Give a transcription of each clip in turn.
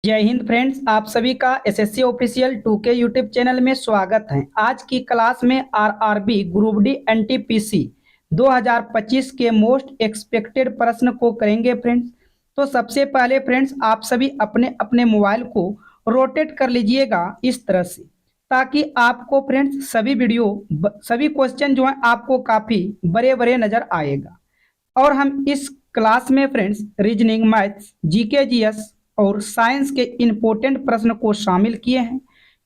जय हिंद फ्रेंड्स, आप सभी का SSC official 2K YouTube channel में स्वागत है। आज की क्लास में आरआरबी ग्रुप डी एनटीपीसी 2025 के मोस्ट एक्सपेक्टेड प्रश्न को करेंगे फ्रेंड्स। तो सबसे पहले फ्रेंड्स, आप सभी अपने अपने मोबाइल को रोटेट कर लीजिएगा इस तरह से, ताकि आपको फ्रेंड्स सभी क्वेश्चन जो है आपको काफी बड़े बड़े नजर आएगा। और हम इस क्लास में friends reasoning, maths, GK, GS और साइंस के इम्पोर्टेंट प्रश्न को शामिल किए हैं।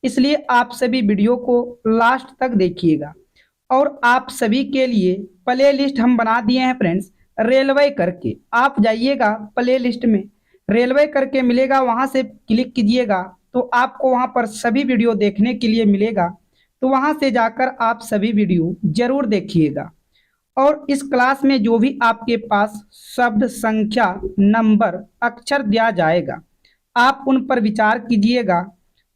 इसलिए आप सभी वीडियो को लास्ट तक देखिएगा। और आप सभी के लिए प्ले लिस्ट हम बना दिए हैं फ्रेंड्स, रेलवे करके। आप जाइएगा प्ले लिस्ट में, रेलवे करके मिलेगा, वहां से क्लिक कीजिएगा तो आपको वहां पर सभी वीडियो देखने के लिए मिलेगा। तो वहां से जाकर आप सभी वीडियो जरूर देखिएगा। और इस क्लास में जो भी आपके पास शब्द, संख्या, नंबर, अक्षर दिया जाएगा, आप उन पर विचार कीजिएगा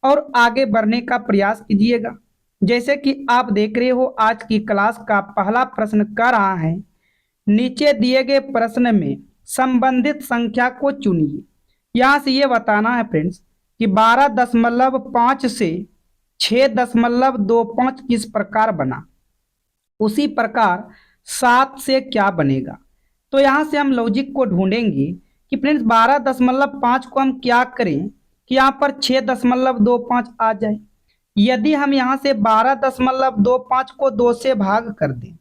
और आगे बढ़ने का प्रयास कीजिएगा। जैसे कि आप देख रहे हो, आज की क्लास का पहला प्रश्न कर रहा है, नीचे दिए गए प्रश्न में संबंधित संख्या को चुनिए। यहाँ से ये बताना है फ्रेंड्स कि 12.5 से 6.25 किस प्रकार बना, उसी प्रकार 7 से क्या बनेगा। तो यहाँ से हम लॉजिक को ढूंढेंगे कि फ्रेंड्स 12.5 को हम क्या करें कि यहाँ पर 6.25 आ जाए। यदि हम यहाँ से 12.25 को 2 से भाग कर दें,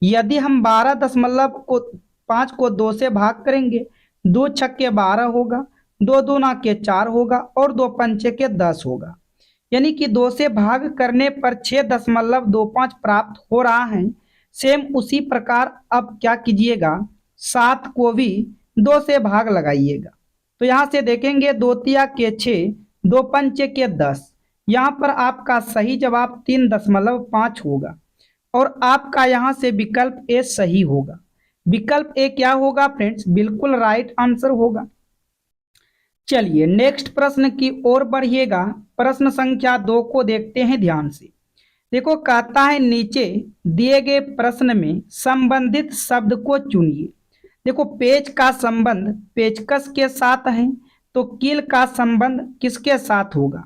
यदि हम 12.5 को 2 से भाग करेंगे, 2 छक्के 12 होगा, 2 दूना के 4 होगा और 2 पंचे के 10 होगा। यानी कि 2 से भाग करने पर 6.25 प्राप्त हो रहा है। सेम उसी प्रकार अब क्या कीजिएगा, 7 को भी 2 से भाग लगाइएगा। तो यहाँ से देखेंगे 2 तिया के 6, 2 पंचे के 10। यहाँ पर आपका सही जवाब 3.5 होगा और आपका यहाँ से विकल्प ए सही होगा। विकल्प ए क्या होगा फ्रेंड्स, बिल्कुल राइट आंसर होगा। चलिए नेक्स्ट प्रश्न की ओर बढ़िएगा। प्रश्न संख्या 2 को देखते हैं ध्यान से। देखो, कहता है नीचे दिए गए प्रश्न में संबंधित शब्द को चुनिए। देखो, पेज का संबंध पेचकस के साथ है, तो कील का संबंध किसके साथ होगा।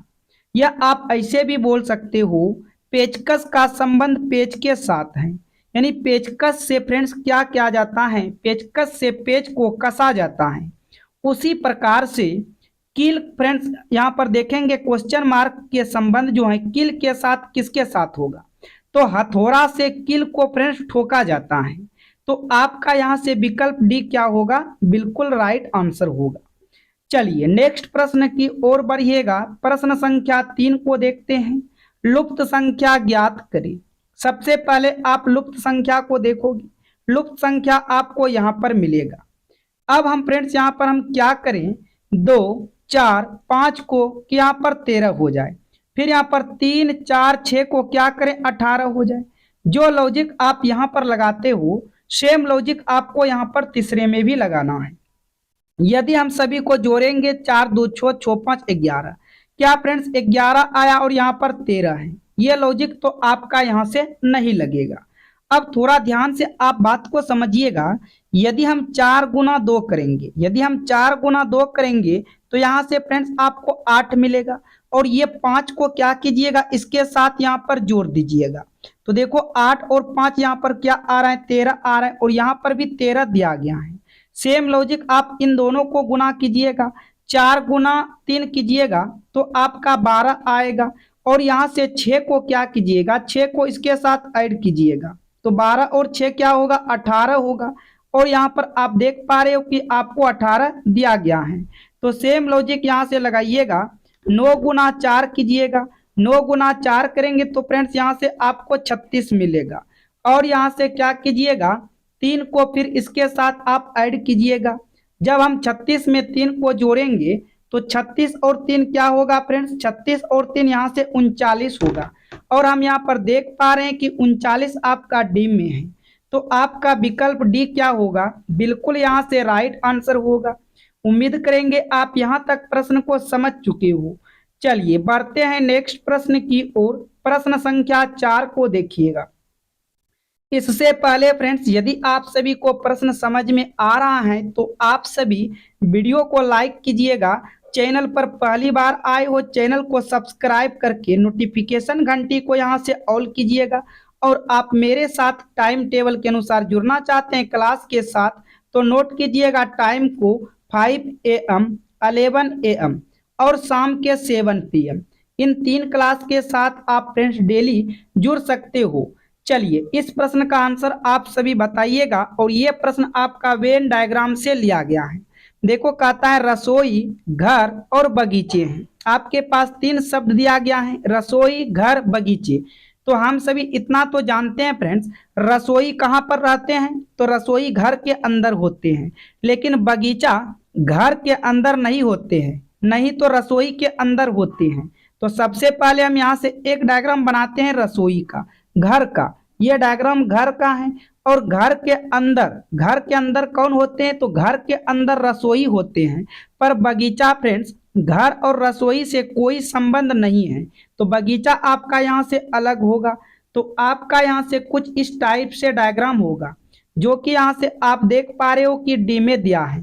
या आप ऐसे भी बोल सकते हो, पेचकस का संबंध पेज के साथ है। यानी पेचकस से फ्रेंड्स क्या किया जाता है, पेचकस से पेज को कसा जाता है। उसी प्रकार से कील फ्रेंड्स, यहाँ पर देखेंगे क्वेश्चन मार्क के संबंध जो है कील के साथ किसके साथ होगा, तो हथौड़ा से कील को फ्रेंड्स ठोका जाता है। तो आपका यहाँ से विकल्प डी क्या होगा, बिल्कुल राइट आंसर होगा। चलिए नेक्स्ट प्रश्न की ओर बढ़िएगा। प्रश्न संख्या 3 को देखते हैं। लुप्त संख्या ज्ञात करें। सबसे पहले आप लुप्त संख्या को देखोगे, लुप्त संख्या आपको यहाँ पर मिलेगा। अब हम फ्रेंड्स यहाँ पर हम क्या करें, 2, 4, 5 को कि यहाँ पर 13 हो जाए, फिर यहाँ पर 3, 4, 6 को क्या करें 18 हो जाए। जो लॉजिक आप यहाँ पर लगाते हो, सेम लॉजिक आपको यहाँ पर तीसरे में भी लगाना है। यदि हम सभी को जोड़ेंगे, 4 2 6 6 5 11, क्या फ्रेंड्स 11 आया और यहाँ पर 13 है। ये लॉजिक तो आपका यहाँ से नहीं लगेगा। अब थोड़ा ध्यान से आप बात को समझिएगा। यदि हम 4 गुना 2 करेंगे, यदि हम 4 गुना 2 करेंगे तो यहाँ से फ्रेंड्स आपको 8 मिलेगा। और ये 5 को क्या कीजिएगा, इसके साथ यहाँ पर जोड़ दीजिएगा। तो देखो 8 और 5 यहाँ पर क्या आ रहा है, 13 आ रहा है और यहाँ पर भी 13 दिया गया है। सेम लॉजिक आप इन दोनों को गुना कीजिएगा, 4 गुना 3 कीजिएगा तो आपका 12 आएगा। और यहाँ से 6 को क्या कीजिएगा, 6 को इसके साथ ऐड कीजिएगा तो 12 और 6 क्या होगा, 18 होगा। और यहाँ पर आप देख पा रहे हो कि आपको 18 दिया गया है। तो सेम लॉजिक यहाँ से लगाइएगा, 9 गुना 4 कीजिएगा, 9 गुना 4 करेंगे तो फ्रेंड्स यहाँ से आपको 36 मिलेगा। और यहाँ से क्या कीजिएगा, 3 को फिर इसके साथ आप ऐड कीजिएगा। जब हम 36 में 3 को जोड़ेंगे तो 36 और 3 क्या होगा फ्रेंड्स, 36 और 3 यहाँ से 39 होगा। और हम यहाँ पर देख पा रहे हैं कि 39 आपका डी में है। तो आपका विकल्प डी क्या होगा, बिल्कुल यहाँ से राइट आंसर होगा। उम्मीद करेंगे आप यहाँ तक प्रश्न को समझ चुके हो। चलिए बढ़ते हैं नेक्स्ट प्रश्न की ओर। प्रश्न संख्या 4 को देखिएगा। इससे पहले फ्रेंड्स, यदि आप सभी को प्रश्न समझ में आ रहा है तो आप सभी वीडियो को लाइक कीजिएगा चैनल पर पहली बार आए हो, चैनल को सब्सक्राइब करके नोटिफिकेशन घंटी को यहाँ से ऑल कीजिएगा। और आप मेरे साथ टाइम टेबल के अनुसार जुड़ना चाहते हैं क्लास के साथ, तो नोट कीजिएगा टाइम को 5 AM, 11 AM और शाम के 7 PM। इन 3 क्लास के साथ आप फ्रेंड्स डेली जुड़ सकते हो। चलिए इस प्रश्न का आंसर आप सभी बताइएगा, और ये प्रश्न आपका वेन डायग्राम से लिया गया है। देखो कहता है रसोई, घर और बगीचे हैं। आपके पास 3 शब्द दिया गया है, रसोई, घर, बगीचे। तो हम सभी इतना तो जानते हैं फ्रेंड्स, रसोई कहाँ पर रहते हैं, तो रसोई घर के अंदर होते हैं, लेकिन बगीचा घर के अंदर नहीं होते हैं, नहीं तो रसोई के अंदर होते हैं। तो सबसे पहले हम यहाँ से एक डायग्राम बनाते हैं रसोई का, घर का। ये डायग्राम घर का है, और घर के अंदर कौन होते हैं, तो घर के अंदर रसोई होते हैं। पर बगीचा फ्रेंड्स घर और रसोई से कोई संबंध नहीं है, तो बगीचा आपका यहाँ से अलग होगा। तो आपका यहाँ से कुछ इस टाइप से डायग्राम होगा, जो कि यहाँ से आप देख पा रहे हो कि डी में दिया है।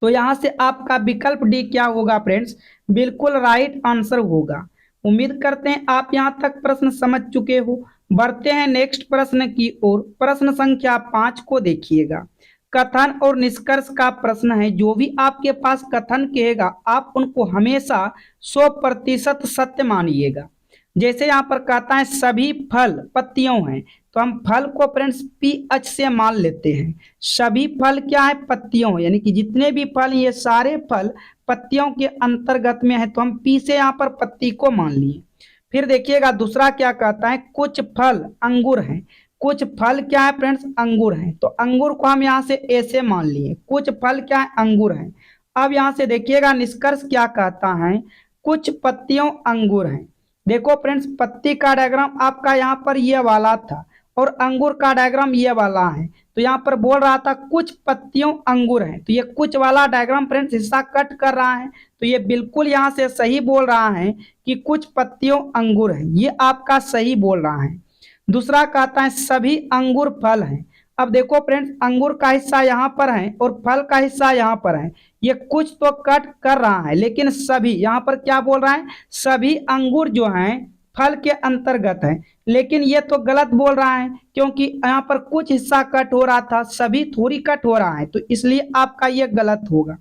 तो यहाँ से आपका विकल्प डी क्या होगा फ्रेंड्स, बिल्कुल राइट आंसर होगा। उम्मीद करते हैं आप यहाँ तक प्रश्न समझ चुके हो। बढ़ते हैं नेक्स्ट प्रश्न की ओर। प्रश्न संख्या 5 को देखिएगा। कथन और निष्कर्ष का प्रश्न है। जो भी आपके पास कथन कहेगा आप उनको हमेशा 100% सत्य मानिएगा। जैसे यहाँ पर कहता है सभी फल पत्तियों हैं, तो हम फल को फ्रेंड्स PH से मान लेते हैं। सभी फल क्या है, पत्तियों, यानी कि जितने भी फल ये सारे फल पत्तियों के अंतर्गत में है, तो हम P से यहाँ पर पत्ती को मान लिए। फिर देखिएगा दूसरा क्या कहता है, कुछ फल अंगूर हैं। कुछ फल क्या है फ्रेंड्स, अंगूर हैं, तो अंगूर को हम यहाँ से A से मान लिए। कुछ फल क्या है, अंगूर हैं। अब यहाँ से देखिएगा निष्कर्ष क्या कहता है, कुछ पत्तियों अंगूर हैं। देखो फ्रेंड्स पत्ती का डायग्राम आपका यहाँ पर ये वाला था, और अंगूर का डायग्राम ये वाला है। तो यहाँ पर बोल रहा था कुछ पत्तियों अंगूर हैं, तो ये कुछ वाला डायग्राम फ्रेंड्स हिस्सा कट कर रहा है, तो ये बिल्कुल यहाँ से सही बोल रहा है कि कुछ पत्तियों अंगूर हैं, ये आपका सही बोल रहा है। दूसरा कहता है सभी अंगूर फल हैं। अब देखो फ्रेंड्स अंगूर का हिस्सा यहाँ पर है और फल का हिस्सा यहाँ पर है, ये कुछ तो कट कर रहा है, लेकिन सभी यहाँ पर क्या बोल रहा है, सभी अंगूर जो हैं फल के अंतर्गत है। लेकिन ये तो गलत बोल रहा है, क्योंकि यहाँ पर कुछ हिस्सा कट हो रहा था, सभी थोड़ी कट हो रहा है, तो इसलिए आपका ये गलत होगा।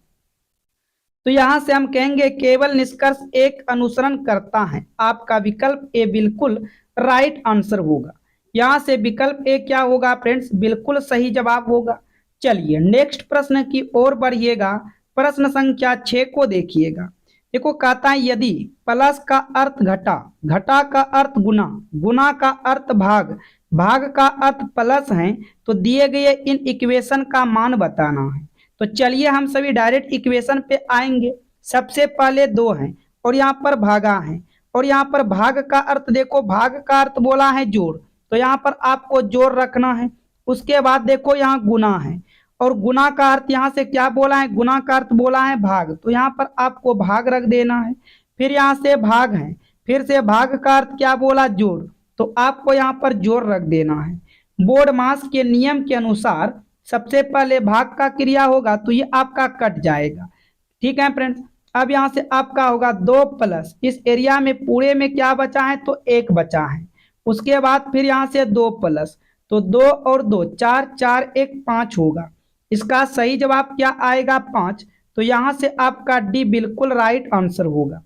तो यहाँ से हम कहेंगे केवल निष्कर्ष एक अनुसरण करता है। आपका विकल्प ए बिल्कुल राइट आंसर होगा। यहाँ से विकल्प ए क्या होगा फ्रेंड्स, बिल्कुल सही जवाब होगा। चलिए नेक्स्ट प्रश्न की ओर बढ़िएगा। प्रश्न संख्या 6 को देखिएगा। देखो कहता है यदि प्लस का अर्थ घटा, घटा का अर्थ गुना, गुना का अर्थ भाग, भाग का अर्थ प्लस है, तो दिए गए इन इक्वेशन का मान बताना है। तो चलिए हम सभी डायरेक्ट इक्वेशन पे आएंगे। सबसे पहले 2 हैं और यहाँ पर भागा है, और यहाँ पर भाग का अर्थ देखो, भाग का अर्थ बोला है जोड़, तो यहाँ पर आपको जोड़ रखना है। उसके बाद देखो यहाँ गुना है, और गुना का अर्थ यहाँ से क्या बोला है, गुना का अर्थ बोला है भाग, तो यहाँ पर आपको भाग रख देना है। फिर यहाँ से भाग है, फिर से भाग का अर्थ क्या बोला, जोड़, तो आपको यहाँ पर जोड़ रख देना है। बोर्ड मास के नियम के अनुसार सबसे पहले भाग का क्रिया होगा, तो ये आपका कट जाएगा। ठीक है फ्रेंड्स, अब यहाँ से आपका होगा 2 प्लस, इस एरिया में पूरे में क्या बचा है, तो 1 बचा है। उसके बाद फिर यहाँ से 2 प्लस, तो 2 और 2 4, 4 1 5 होगा। इसका सही जवाब क्या आएगा, 5। तो यहाँ से आपका डी बिल्कुल राइट आंसर होगा।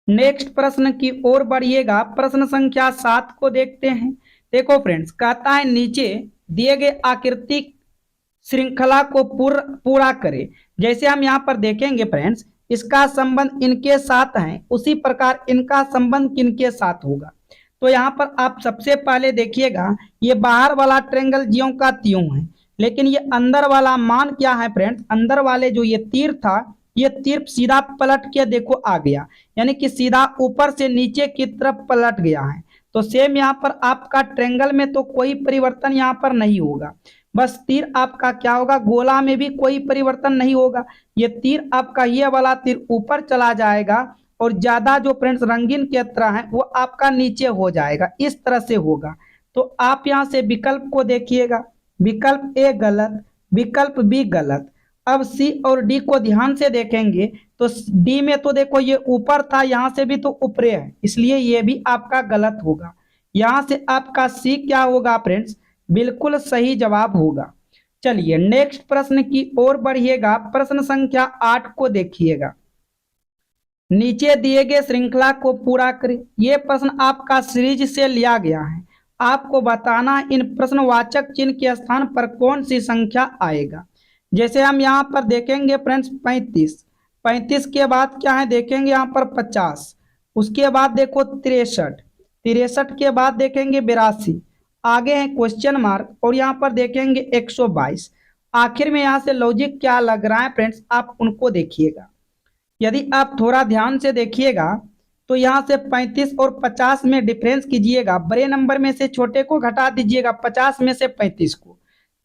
नेक्स्ट प्रश्न की ओर बढ़िएगा। प्रश्न संख्या 7 को देखते हैं। देखो फ्रेंड्स कहता है नीचे दिए गए आकृतिक श्रृंखला को पूरा करें। जैसे हम यहाँ पर देखेंगे फ्रेंड्स, इसका संबंध इनके साथ है, उसी प्रकार इनका संबंध किनके साथ होगा। तो यहाँ पर आप सबसे पहले देखिएगा, ये बाहर वाला ट्रायंगल ज्यों का त्यों है, लेकिन ये अंदर वाला मान क्या है फ्रेंड्स, अंदर वाले जो ये तीर था, ये तीर सीधा पलट के देखो आ गया, यानी कि सीधा ऊपर से नीचे की तरफ पलट गया है। तो सेम यहाँ पर आपका ट्रायंगल में तो कोई परिवर्तन यहाँ पर नहीं होगा, बस तीर आपका क्या होगा, गोला में भी कोई परिवर्तन नहीं होगा। ये तीर आपका ये वाला तीर ऊपर चला जाएगा, और ज्यादा जो फ्रेंड्स रंगीन की तरह है वो आपका नीचे हो जाएगा, इस तरह से होगा। तो आप यहाँ से विकल्प को देखिएगा, विकल्प ए गलत, विकल्प बी गलत, अब सी और डी को ध्यान से देखेंगे तो डी में तो देखो ये ऊपर था, यहां से भी तो ऊपरे है, इसलिए ये भी आपका गलत होगा। यहां से आपका सी क्या होगा फ्रेंड्स, बिल्कुल सही जवाब होगा। चलिए नेक्स्ट प्रश्न की ओर बढ़िएगा। प्रश्न संख्या 8 को देखिएगा। नीचे दिए गए श्रृंखला को पूरा करें। यह प्रश्न आपका सीरीज से लिया गया है। आपको बताना इन प्रश्नवाचक चिन्ह के स्थान पर कौन सी संख्या आएगा। जैसे हम यहाँ पर देखेंगे फ्रेंड्स 35, 35 के बाद क्या है देखेंगे यहाँ पर 50, उसके बाद देखो 63, 63 के बाद देखेंगे 82, आगे है क्वेश्चन मार्क और यहाँ पर देखेंगे 122। आखिर में यहाँ से लॉजिक क्या लग रहा है फ्रेंड्स, आप उनको देखिएगा। यदि आप थोड़ा ध्यान से देखिएगा तो यहाँ से 35 और 50 में डिफरेंस कीजिएगा, बड़े नंबर में से छोटे को घटा दीजिएगा, 50 में से 35 को,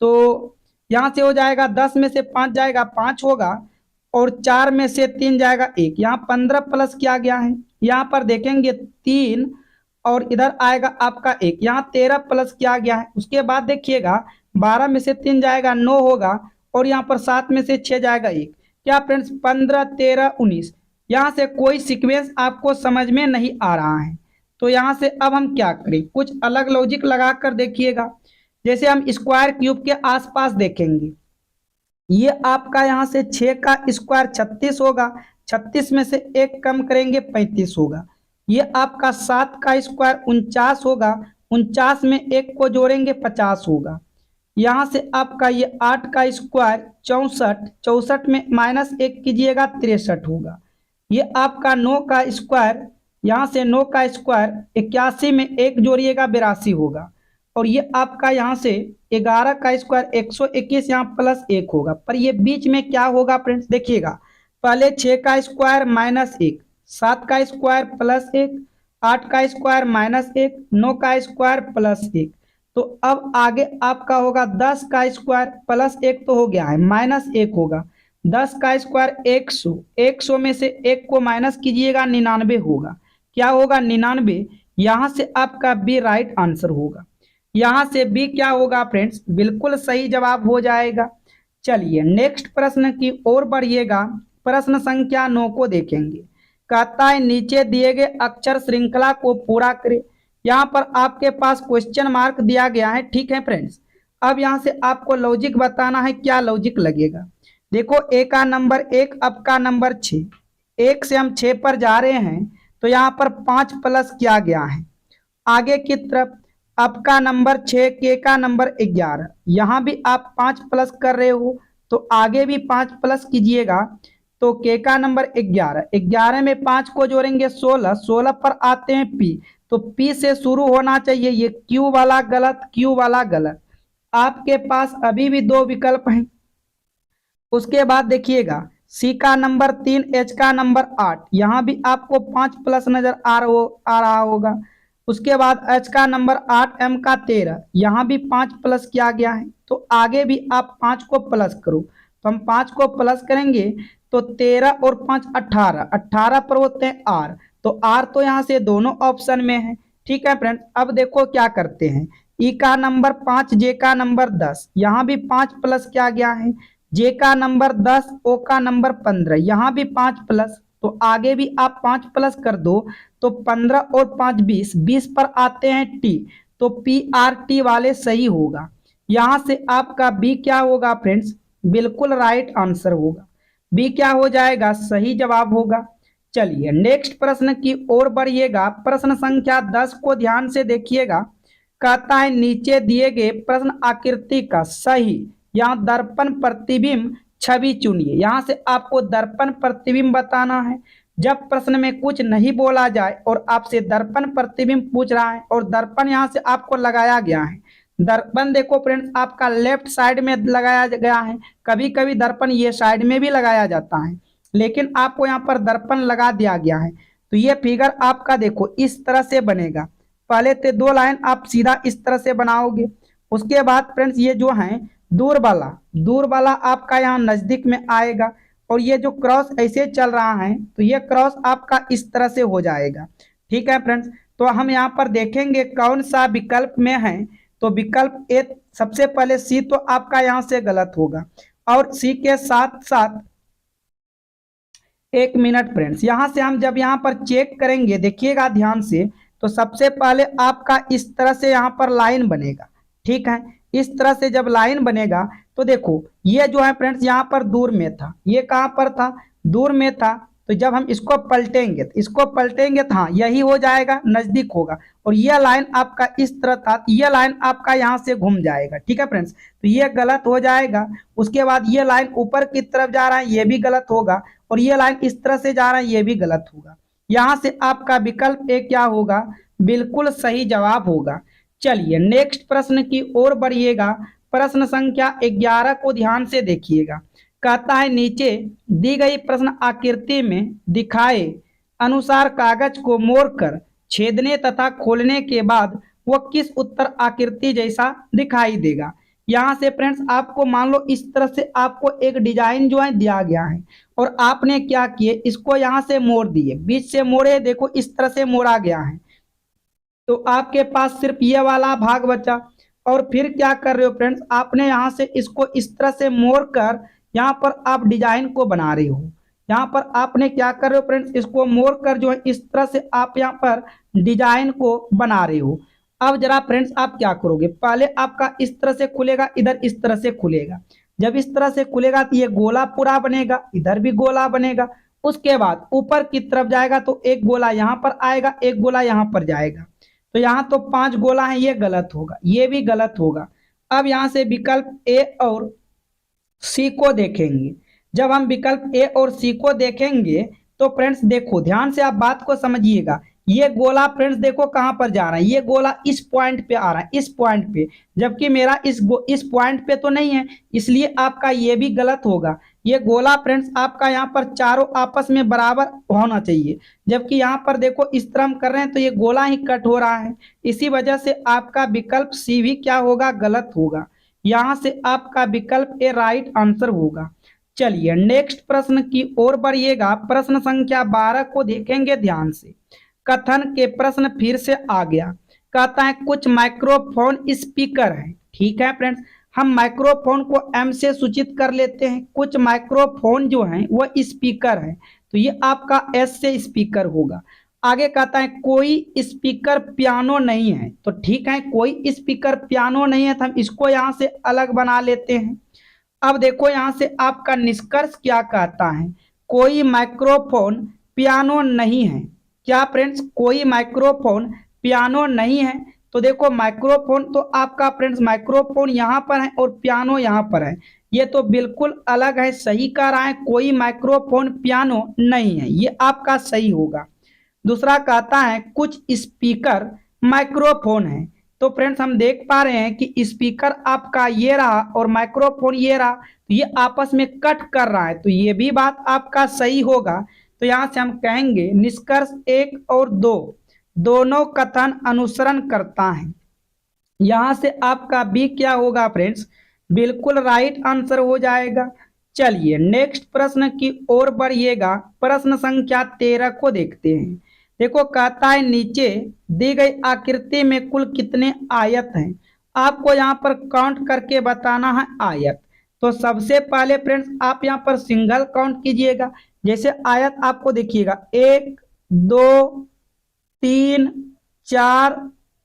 तो यहाँ से हो जाएगा 10 में से 5 जाएगा 5 होगा, और 4 में से 3 जाएगा 1। यहाँ 15 प्लस किया गया है, यहाँ पर देखेंगे 3 और इधर आएगा आपका 1, यहाँ 13 प्लस किया गया है। उसके बाद देखिएगा 12 में से 3 जाएगा 9 होगा, और यहाँ पर 7 में से 6 जाएगा 1। क्या फ्रेंड्स 15, 13, 19। यहाँ से कोई सीक्वेंस आपको समझ में नहीं आ रहा है, तो यहाँ से अब हम क्या करें, कुछ अलग लॉजिक लगा कर देखिएगा। जैसे हम स्क्वायर क्यूब के आसपास देखेंगे, ये आपका यहाँ से 6 का स्क्वायर 36 होगा, 36 में से 1 कम करेंगे 35 होगा। ये आपका 7 का स्क्वायर 49 होगा, 49 में 1 को जोड़ेंगे 50 होगा। यहाँ से आपका ये 8 का स्क्वायर 64, 64 में -1 कीजिएगा 63 होगा। ये आपका 9 का स्क्वायर, यहाँ से 9 का स्क्वायर 81 में 1 जोड़िएगा 82 होगा। और ये आपका यहाँ से 11 का स्क्वायर 121 यहाँ +1 होगा। पर ये बीच में क्या होगा फ्रेंड्स देखिएगा, पहले 6 का स्क्वायर -1, 7 का स्क्वायर +1, 8 का स्क्वायर -1, 9 का स्क्वायर +1। तो अब आगे आपका होगा 10 का स्क्वायर +1 तो हो गया है, -1 होगा। 10 का स्क्वायर 100, 100 में से 1 को माइनस कीजिएगा 99 होगा। क्या होगा 99। यहाँ से आपका बी राइट आंसर होगा। यहाँ से बी क्या होगा फ्रेंड्स, बिल्कुल सही जवाब हो जाएगा। चलिए नेक्स्ट प्रश्न की ओर बढ़िएगा। प्रश्न संख्या 9 को देखेंगे। कहता है नीचे दिए गए अक्षर श्रृंखला को पूरा करें। यहाँ पर आपके पास क्वेश्चन मार्क दिया गया है, ठीक है फ्रेंड्स। अब यहाँ से आपको लॉजिक बताना है, क्या लॉजिक लगेगा। देखो ए का नंबर 1, अब का नंबर 6, 1 से हम 6 पर जा रहे हैं तो यहाँ पर 5 प्लस किया गया है। आगे की तरफ अब का नंबर 6, के का नंबर 11, यहाँ भी आप 5 प्लस कर रहे हो तो आगे भी 5 प्लस कीजिएगा। तो के का नंबर 11, 11 में 5 को जोड़ेंगे 16, 16 पर आते हैं पी, तो पी से शुरू होना चाहिए। ये क्यू वाला गलत, क्यू वाला गलत। आपके पास अभी भी 2 विकल्प हैं। उसके बाद देखिएगा सी का नंबर 3, एच का नंबर 8, यहाँ भी आपको 5 प्लस नजर आ रहा होगा। उसके बाद एच का नंबर 8, एम का 13, यहाँ भी 5 प्लस किया गया है। तो आगे भी आप 5 को प्लस करो, तो हम 5 को प्लस करेंगे तो 13 और 5 18, 18 पर होते हैं आर, तो आर तो यहाँ से दोनों ऑप्शन में है, ठीक है फ्रेंड्स। अब देखो क्या करते हैं, ई का नंबर 5, जे का नंबर 10, यहाँ भी 5 प्लस किया गया है। जे का नंबर 10, ओ का नंबर 15, यहाँ भी 5 प्लस, तो आगे भी आप 5 प्लस कर दो तो 15 और 5 20, 20 पर आते हैं टी, तो पी आर टी वाले सही होगा। यहाँ से आपका बी क्या होगा फ्रेंड्स, बिल्कुल राइट आंसर होगा। बी क्या हो जाएगा, सही जवाब होगा। चलिए नेक्स्ट प्रश्न की ओर बढ़िएगा। प्रश्न संख्या 10 को ध्यान से देखिएगा। कहता है नीचे दिए गए प्रश्न आकृति का सही यहाँ दर्पण प्रतिबिंब छवि चुनिए। यहाँ से आपको दर्पण प्रतिबिंब बताना है। जब प्रश्न में कुछ नहीं बोला जाए और आपसे दर्पण प्रतिबिंब पूछ रहा है और दर्पण यहाँ से आपको लगाया गया है। दर्पण देखो फ्रेंड्स आपका लेफ्ट साइड में लगाया गया है, कभी कभी दर्पण ये साइड में भी लगाया जाता है, लेकिन आपको यहाँ पर दर्पण लगा दिया गया है। तो ये फिगर आपका देखो इस तरह से बनेगा। पहले तो 2 लाइन आप सीधा इस तरह से बनाओगे। उसके बाद फ्रेंड्स ये जो है दूर वाला आपका यहाँ नजदीक में आएगा, और ये जो क्रॉस ऐसे चल रहा है तो ये क्रॉस आपका इस तरह से हो जाएगा, ठीक है फ्रेंड्स। तो हम यहाँ पर देखेंगे कौन सा विकल्प में है, तो विकल्प ए सबसे पहले सी तो आपका यहाँ से गलत होगा। और सी के साथ साथ 1 मिनट फ्रेंड्स, यहां से हम जब यहां पर चेक करेंगे, देखिएगा ध्यान से, तो सबसे पहले आपका इस तरह से यहां पर लाइन बनेगा। ठीक है, इस तरह से जब लाइन बनेगा तो देखो ये जो है फ्रेंड्स यहाँ पर दूर में था, ये कहां पर था, दूर में था। तो जब हम इसको पलटेंगे तो हाँ यही हो जाएगा, नजदीक होगा। और यह लाइन आपका इस तरह था, यह लाइन आपका यहाँ से घूम जाएगा। ठीक है फ्रेंड्स, तो ये गलत हो जाएगा। उसके बाद ये लाइन ऊपर की तरफ जा रहा है, ये भी गलत होगा। और ये लाइन इस तरह से जा रहा है, ये भी गलत होगा। यहाँ से आपका विकल्प ए क्या होगा, बिल्कुल सही जवाब होगा। चलिए नेक्स्ट प्रश्न की ओर बढ़िएगा। प्रश्न संख्या 11 को ध्यान से देखिएगा। कहता है नीचे दी गई प्रश्न आकृति में दिखाए अनुसार कागज को मोड़कर छेदने तथा खोलने के बाद वह किस उत्तर आकृति जैसा दिखाई देगा। यहाँ से फ्रेंड्स आपको मान लो इस तरह से आपको एक डिजाइन जो है दिया गया है, और आपने क्या किए, इसको यहाँ से मोड़ दिए, बीच से मोड़े, देखो इस तरह से मोड़ा गया है। तो आपके पास सिर्फ ये वाला भाग बचा। और फिर क्या कर रहे हो फ्रेंड्स, आपने यहाँ से इसको इस तरह से मोड़ कर यहाँ पर आप डिजाइन को बना रहे हो। यहाँ पर आपने क्या कर रहे हो फ्रेंड्स, इसको मोड़ कर जो है इस तरह से आप यहाँ पर डिजाइन को बना रहे हो। अब जरा फ्रेंड्स आप क्या करोगे, पहले आपका इस तरह से खुलेगा, इधर इस तरह से खुलेगा। जब इस तरह से खुलेगा तो ये गोला पूरा बनेगा, इधर भी गोला बनेगा। उसके बाद ऊपर की तरफ जाएगा तो एक गोला यहाँ पर आएगा, एक गोला यहाँ पर जाएगा। तो यहाँ तो 5 गोला है, ये गलत होगा, ये भी गलत होगा। अब यहाँ से विकल्प ए और सी को देखेंगे। जब हम विकल्प ए और सी को देखेंगे तो फ्रेंड्स देखो ध्यान से आप बात को समझिएगा। ये गोला फ्रेंड्स देखो कहां पर जा रहा है, ये गोला इस पॉइंट पे आ रहा है, इस पॉइंट पे, जबकि मेरा इस पॉइंट पे तो नहीं है, इसलिए आपका ये भी गलत होगा। ये गोला फ्रेंड्स आपका यहाँ पर चारों आपस में बराबर होना चाहिए, जबकि यहाँ पर देखो इस तरह हम कर रहे हैं तो ये गोला ही कट हो रहा है। इसी वजह से आपका विकल्प सी भी क्या होगा, गलत होगा। यहाँ से आपका विकल्प ए राइट आंसर होगा। चलिए नेक्स्ट प्रश्न की ओर बढ़िएगा। प्रश्न संख्या 12 को देखेंगे ध्यान से। कथन के प्रश्न फिर से आ गया। कहता है कुछ माइक्रोफोन स्पीकर है। ठीक है फ्रेंड्स, हम माइक्रोफोन को एम से सूचित कर लेते हैं। कुछ माइक्रोफोन जो है वह स्पीकर है, तो ये आपका एस से स्पीकर होगा। आगे कहता है कोई स्पीकर पियानो नहीं है। तो ठीक है, कोई स्पीकर पियानो नहीं है, तो हम इसको यहाँ से अलग बना लेते हैं। अब देखो यहाँ से आपका निष्कर्ष क्या कहता है, कोई माइक्रोफोन पियानो नहीं है। क्या फ्रेंड्स, कोई माइक्रोफोन पियानो नहीं है। तो देखो माइक्रोफोन तो आपका फ्रेंड्स माइक्रोफोन यहाँ पर है और पियानो यहाँ पर है, ये तो बिल्कुल अलग है। सही कह रहा है, कोई माइक्रोफोन पियानो नहीं है, ये आपका सही होगा। दूसरा कहता है कुछ स्पीकर माइक्रोफोन है। तो फ्रेंड्स हम देख पा रहे हैं कि स्पीकर आपका ये रहा और माइक्रोफोन ये रहा, तो ये आपस में कट कर रहा है, तो ये भी बात आपका सही होगा। तो यहाँ से हम कहेंगे निष्कर्ष 1 और 2 दोनों कथन अनुसरण करता है। यहाँ से आपका बी क्या होगा फ्रेंड्स, बिल्कुल राइट आंसर हो जाएगा। चलिए नेक्स्ट प्रश्न की ओर बढ़िएगा। प्रश्न संख्या 13 को देखते हैं। देखो कहता है नीचे दी गई आकृति में कुल कितने आयत हैं। आपको यहाँ पर काउंट करके बताना है आयत। तो सबसे पहले फ्रेंड्स आप यहाँ पर सिंगल काउंट कीजिएगा। जैसे आयत आपको देखिएगा 1 2 3 4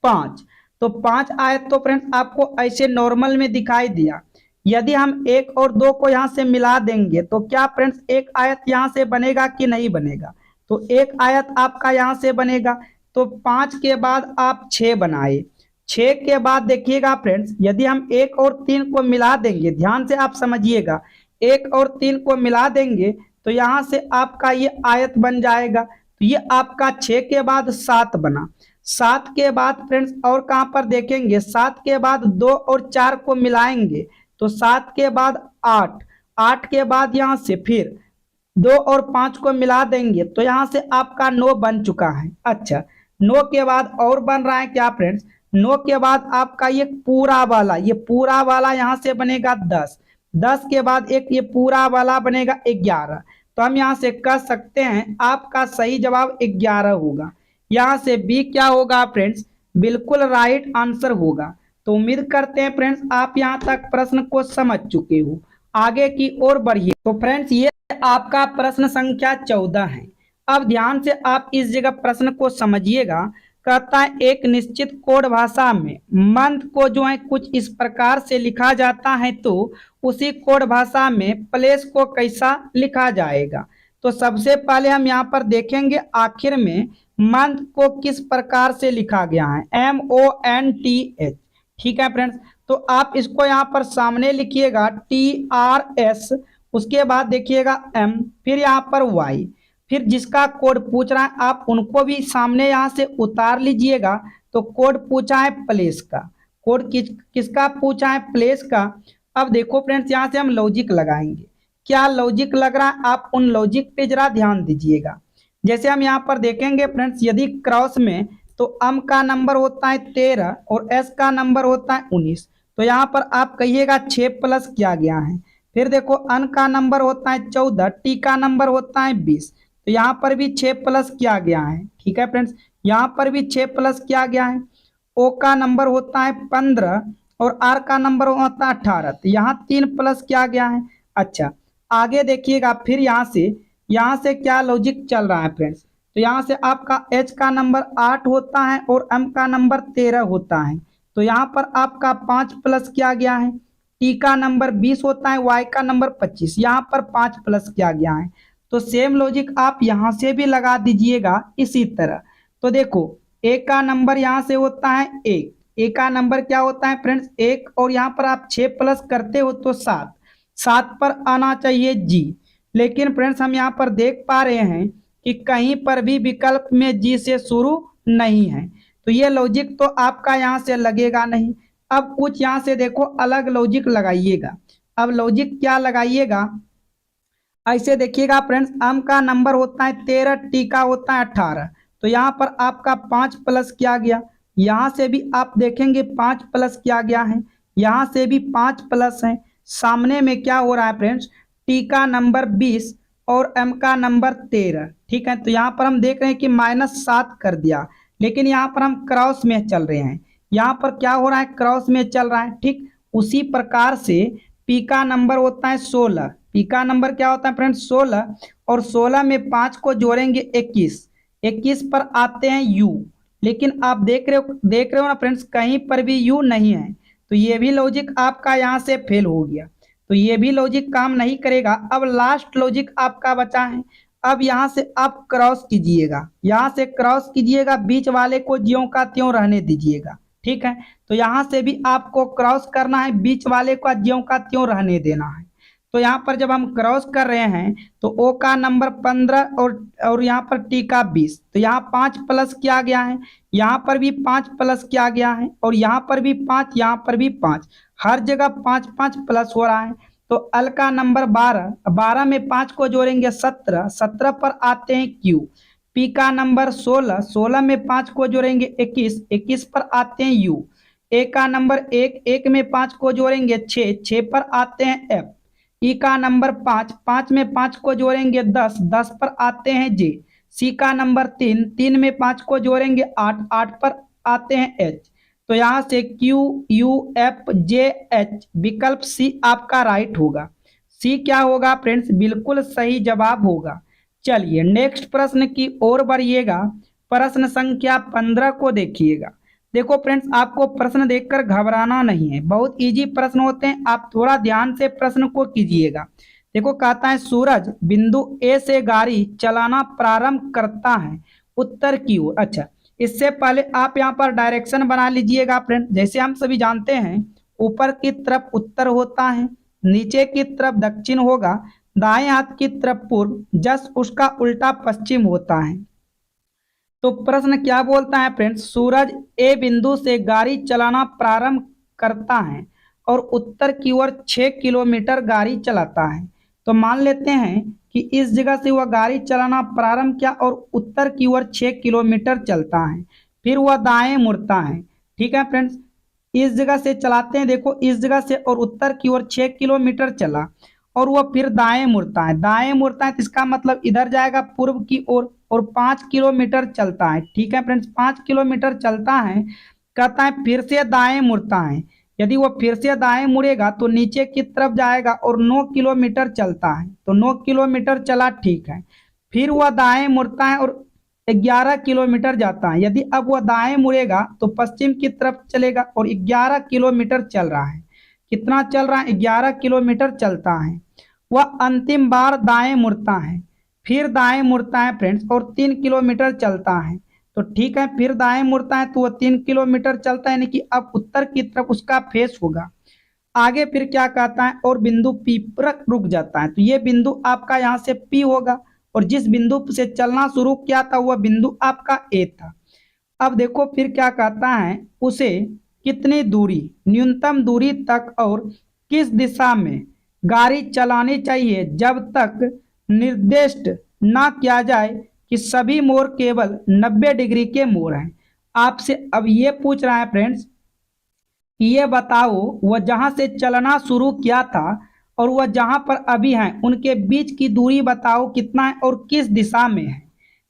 5, तो 5 आयत तो फ्रेंड्स आपको ऐसे नॉर्मल में दिखाई दिया। यदि हम 1 और 2 को यहाँ से मिला देंगे तो क्या फ्रेंड्स एक आयत यहाँ से बनेगा कि नहीं बनेगा। तो एक आयत आपका यहाँ से बनेगा। तो 5 के बाद आप 6 बनाए, 6 के बाद देखिएगा फ्रेंड्स यदि हम 1 और 3 को मिला देंगे, ध्यान से आप समझिएगा, 1 और 3 को मिला देंगे तो यहाँ से आपका ये आयत बन जाएगा। तो ये आपका 6 के बाद 7 बना। 7 के बाद फ्रेंड्स और कहाँ पर देखेंगे, 7 के बाद 2 और 4 को मिलाएंगे तो 7 के बाद 8, 8 के बाद यहाँ से फिर 2 और 5 को मिला देंगे तो यहाँ से आपका 9 बन चुका है। अच्छा 9 के बाद और बन रहा है क्या फ्रेंड्स, 9 के बाद आपका ये पूरा वाला यहाँ से बनेगा 10, 10 के बाद एक ये पूरा वाला बनेगा 11। तो हम यहाँ से कह सकते हैं आपका सही जवाब 11 होगा। यहाँ से बी क्या होगा फ्रेंड्स, बिल्कुल राइट आंसर होगा। तो उम्मीद करते हैं फ्रेंड्स आप यहाँ तक प्रश्न को समझ चुके हो। आगे की ओर बढ़िए। तो फ्रेंड्स ये आपका प्रश्न संख्या 14 है। अब ध्यान से आप इस जगह प्रश्न को समझिएगा। कहता है एक निश्चित कोड भाषा में मंथ को जो है कुछ इस प्रकार से लिखा जाता है, तो उसी कोड भाषा में प्लेस को कैसा लिखा जाएगा। तो सबसे पहले हम यहाँ पर देखेंगे आखिर में मंथ को किस प्रकार से लिखा गया है, MONTH। ठीक है फ्रेंड्स, तो आप इसको यहाँ पर सामने लिखिएगा TRS, उसके बाद देखिएगा M, फिर यहाँ पर Y, फिर जिसका कोड पूछ रहा है आप उनको भी सामने यहाँ से उतार लीजिएगा। तो कोड पूछा है प्लेस का, कोड किसका पूछा है, प्लेस का। अब देखो फ्रेंड्स यहाँ से हम लॉजिक लगाएंगे। क्या लॉजिक लग रहा है, आप उन लॉजिक पे जरा ध्यान दीजिएगा। जैसे हम यहाँ पर देखेंगे फ्रेंड्स, यदि क्रॉस में तो अम का नंबर होता है 13 और एस का नंबर होता है 19, तो यहाँ पर आप कहिएगा 6 प्लस किया गया है। फिर देखो अन का नंबर होता है 14, टी का नंबर होता है 20, तो यहाँ पर भी 6 प्लस किया गया है। ठीक है फ्रेंड्स, यहाँ पर भी 6 प्लस किया गया है। ओ का नंबर होता है 15 और आर का नंबर होता है 18, तो यहाँ 3 प्लस किया गया है। अच्छा आगे देखिएगा, फिर यहाँ से क्या लॉजिक चल रहा है फ्रेंड्स, तो यहाँ से आपका एच का नंबर 8 होता है और एम का नंबर 13 होता है, तो यहाँ पर आपका 5 प्लस किया गया है। टी का नंबर 20 होता है, वाई का नंबर 25, यहाँ पर 5 प्लस किया गया है। तो सेम लॉजिक आप यहाँ से भी लगा दीजिएगा इसी तरह। तो देखो ए का नंबर यहाँ से होता है 1, ए का नंबर क्या होता है फ्रेंड्स 1, और यहाँ पर आप 6 प्लस करते हो तो 7, 7 पर आना चाहिए जी। लेकिन फ्रेंड्स हम यहाँ पर देख पा रहे हैं कि कहीं पर भी विकल्प में जी से शुरू नहीं है, तो ये लॉजिक तो आपका यहाँ से लगेगा नहीं। अब कुछ यहाँ से देखो अलग लॉजिक लगाइएगा। अब लॉजिक क्या लगाइएगा, ऐसे देखिएगा फ्रेंड्स, अम का नंबर होता है 13, टी का होता है 18, तो यहाँ पर आपका 5 प्लस किया गया। यहाँ से भी आप देखेंगे 5 प्लस किया गया है, यहाँ से भी 5 प्लस है। सामने में क्या हो रहा है फ्रेंड्स, टी का नंबर 20 और एम का नंबर 13। ठीक है, तो यहाँ पर हम देख रहे हैं कि -7 कर दिया, लेकिन यहाँ पर हम क्रॉस में चल रहे हैं। यहाँ पर क्या हो रहा है, क्रॉस में चल रहा है। ठीक उसी प्रकार से पी का नंबर होता है 16, पी का नंबर क्या होता है फ्रेंड्स 16, और 16 में 5 को जोड़ेंगे 21, 21 पर आते हैं यू, लेकिन आप देख रहे हो ना फ्रेंड्स, कहीं पर भी यू नहीं है, तो ये भी लॉजिक आपका यहाँ से फेल हो गया, तो ये भी लॉजिक काम नहीं करेगा। अब लास्ट लॉजिक आपका बचा है। अब यहाँ से आप क्रॉस कीजिएगा, यहाँ से क्रॉस कीजिएगा, बीच वाले को ज्यों का त्यों रहने दीजिएगा। ठीक है, तो यहाँ से भी आपको क्रॉस करना है, बीच वाले को ज्यों का त्यों रहने देना है। तो यहाँ पर जब हम क्रॉस कर रहे हैं तो ओ का नंबर 15 और यहाँ पर टी का 20, तो यहाँ 5 प्लस किया गया है, यहाँ पर भी 5 प्लस किया गया है, और यहाँ पर भी 5, यहाँ पर भी 5, हर जगह 5 5 प्लस हो रहा है। तो अल का नंबर 12, 12 में 5 को जोड़ेंगे 17, 17 पर आते हैं क्यू। पी का नंबर 16, 16 में 5 को जोड़ेंगे 21, 21 पर आते हैं यू। ए का नंबर 1, 1 में 5 को जोड़ेंगे 6, 6 पर आते हैं एफ। ई का नंबर 5, 5 में 5 को जोड़ेंगे 10, 10 पर आते हैं जे। सी का नंबर 3, 3 में 5 को जोड़ेंगे 8, 8 पर आते हैं एच। तो यहाँ से क्यू यू एफ जे एच, विकल्प सी आपका राइट होगा। सी क्या होगा फ्रेंड्स, बिल्कुल सही जवाब होगा। चलिए नेक्स्ट प्रश्न की ओर बढ़िएगा। प्रश्न संख्या 15 को देखिएगा। देखो फ्रेंड्स, आपको प्रश्न देखकर घबराना नहीं है, बहुत इजी प्रश्न होते हैं, आप थोड़ा ध्यान से प्रश्न को कीजिएगा। देखो कहता है सूरज बिंदु ए से गाड़ी चलाना प्रारंभ करता है उत्तर की ओर। अच्छा, इससे पहले आप यहाँ पर डायरेक्शन बना लीजिएगा फ्रेंड। जैसे हम सभी जानते हैं ऊपर की तरफ उत्तर होता है, नीचे की तरफ दक्षिण होगा, दाएं हाथ की तरफ पूर्व, जस्ट उसका उल्टा पश्चिम होता है। तो प्रश्न क्या बोलता है फ्रेंड्स, सूरज ए बिंदु से गाड़ी चलाना प्रारंभ करता है और उत्तर की ओर 6 किलोमीटर गाड़ी चलाता है। तो मान लेते हैं कि इस जगह से वह गाड़ी चलाना प्रारंभ किया और उत्तर की ओर 6 किलोमीटर चलता है, फिर वह दाएं मुड़ता है। ठीक है फ्रेंड्स, इस जगह से चलाते हैं, देखो इस जगह से और उत्तर की ओर 6 किलोमीटर चला और वह फिर दाएं मुड़ता है। दाएं मुड़ता है तो इसका मतलब इधर जाएगा पूर्व की ओर और 5 किलोमीटर चलता है। ठीक है फ्रेंड्स, 5 किलोमीटर चलता है, कहता है फिर से दाएं मुड़ता है, यदि वो फिर से दाएं मुड़ेगा तो नीचे की तरफ जाएगा और 9 किलोमीटर चलता है, तो 9 किलोमीटर चला, ठीक है। फिर वह दाएं मुड़ता है और 11 किलोमीटर जाता है। यदि अब वह दाएं मुड़ेगा तो पश्चिम की तरफ चलेगा और 11 किलोमीटर चल रहा है। कितना चल रहा है? 11 किलोमीटर चलता है। वह अंतिम बार दाएं मुड़ता है, फिर दाएं मुड़ता है फ्रेंड्स और 3 किलोमीटर चलता है। तो ठीक है, फिर दाएं मुड़ता है तो वह 3 किलोमीटर चलता है, यानी कि अब उत्तर की तरफ उसका फेस होगा। आगे फिर क्या कहता है? और बिंदु पी पर रुक जाता है। तो ये बिंदु आपका यहाँ से पी होगा और जिस बिंदु से चलना शुरू किया था वह बिंदु आपका ए था। अब देखो फिर क्या कहता है, उसे कितनी दूरी, न्यूनतम दूरी तक और किस दिशा में गाड़ी चलानी चाहिए जब तक निर्दिष्ट ना किया जाए कि सभी मोड़ केवल 90 डिग्री के मोड़ हैं। आपसे अब ये पूछ रहा है फ्रेंड्स, ये बताओ वह जहां से चलना शुरू किया था और वह जहां पर अभी हैं उनके बीच की दूरी बताओ कितना है और किस दिशा में है।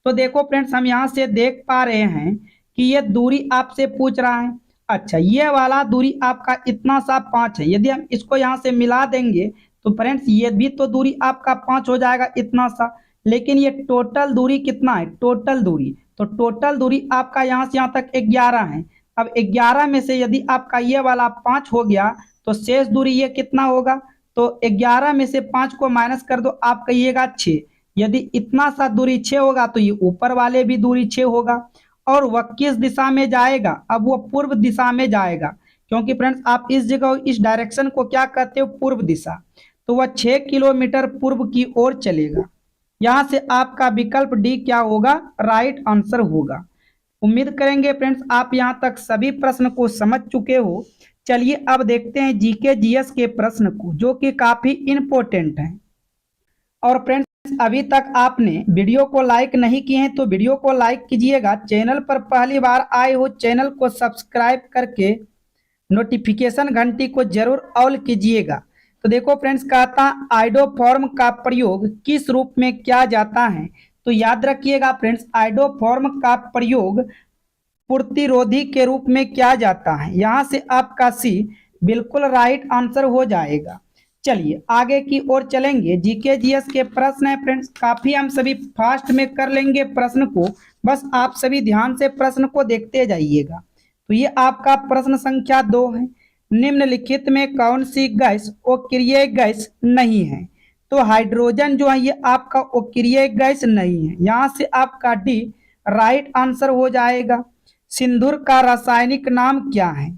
तो देखो फ्रेंड्स, हम यहाँ से देख पा रहे हैं कि ये दूरी आपसे पूछ रहा है। अच्छा, ये वाला दूरी आपका इतना सा 5 है। यदि हम इसको यहाँ से मिला देंगे तो फ्रेंड्स ये भी तो दूरी आपका 5 हो जाएगा, इतना सा। लेकिन ये टोटल दूरी कितना है? टोटल दूरी, तो टोटल दूरी आपका यहाँ से यहाँ तक 11 है। अब 11 में से यदि आपका ये वाला 5 हो गया तो शेष दूरी ये कितना होगा? तो 11 में से 5 को माइनस कर दो, आप कहिएगा 6। यदि इतना सा दूरी 6 होगा तो ये ऊपर वाले भी दूरी 6 होगा। और वह किस दिशा में जाएगा? अब वो पूर्व दिशा में जाएगा, क्योंकि फ्रेंड्स आप इस जगह इस डायरेक्शन को क्या कहते हो? पूर्व दिशा। तो वह 6 किलोमीटर पूर्व की ओर चलेगा। यहाँ से आपका विकल्प डी क्या होगा? राइट आंसर होगा। उम्मीद करेंगे फ्रेंड्स आप यहाँ तक सभी प्रश्न को समझ चुके हो। चलिए अब देखते हैं जीके जीएस के प्रश्न को, जो कि काफी इंपॉर्टेंट हैं। और फ्रेंड्स अभी तक आपने वीडियो को लाइक नहीं किए हैं तो वीडियो को लाइक कीजिएगा। चैनल पर पहली बार आए हो चैनल को सब्सक्राइब करके नोटिफिकेशन घंटी को जरूर ऑल कीजिएगा। तो देखो फ्रेंड्स, कहता आइडोफॉर्म का प्रयोग किस रूप में किया जाता है? तो याद रखिएगा फ्रेंड्स, आइडोफॉर्म का प्रयोग प्रतिरोधी के रूप में किया जाता है। यहाँ से आपका सी बिल्कुल राइट आंसर हो जाएगा। चलिए आगे की ओर चलेंगे। जीके जीएस के प्रश्न है फ्रेंड्स, काफी हम सभी फास्ट में कर लेंगे प्रश्न को, बस आप सभी ध्यान से प्रश्न को देखते जाइएगा। तो ये आपका प्रश्न संख्या 2 है। निम्नलिखित में कौन सी गैस अक्रिय गैस नहीं है? तो हाइड्रोजन जो है ये आपका अक्रिय गैस नहीं है। यहाँ से आपका डी राइट आंसर हो जाएगा। सिंदूर का रासायनिक नाम क्या है?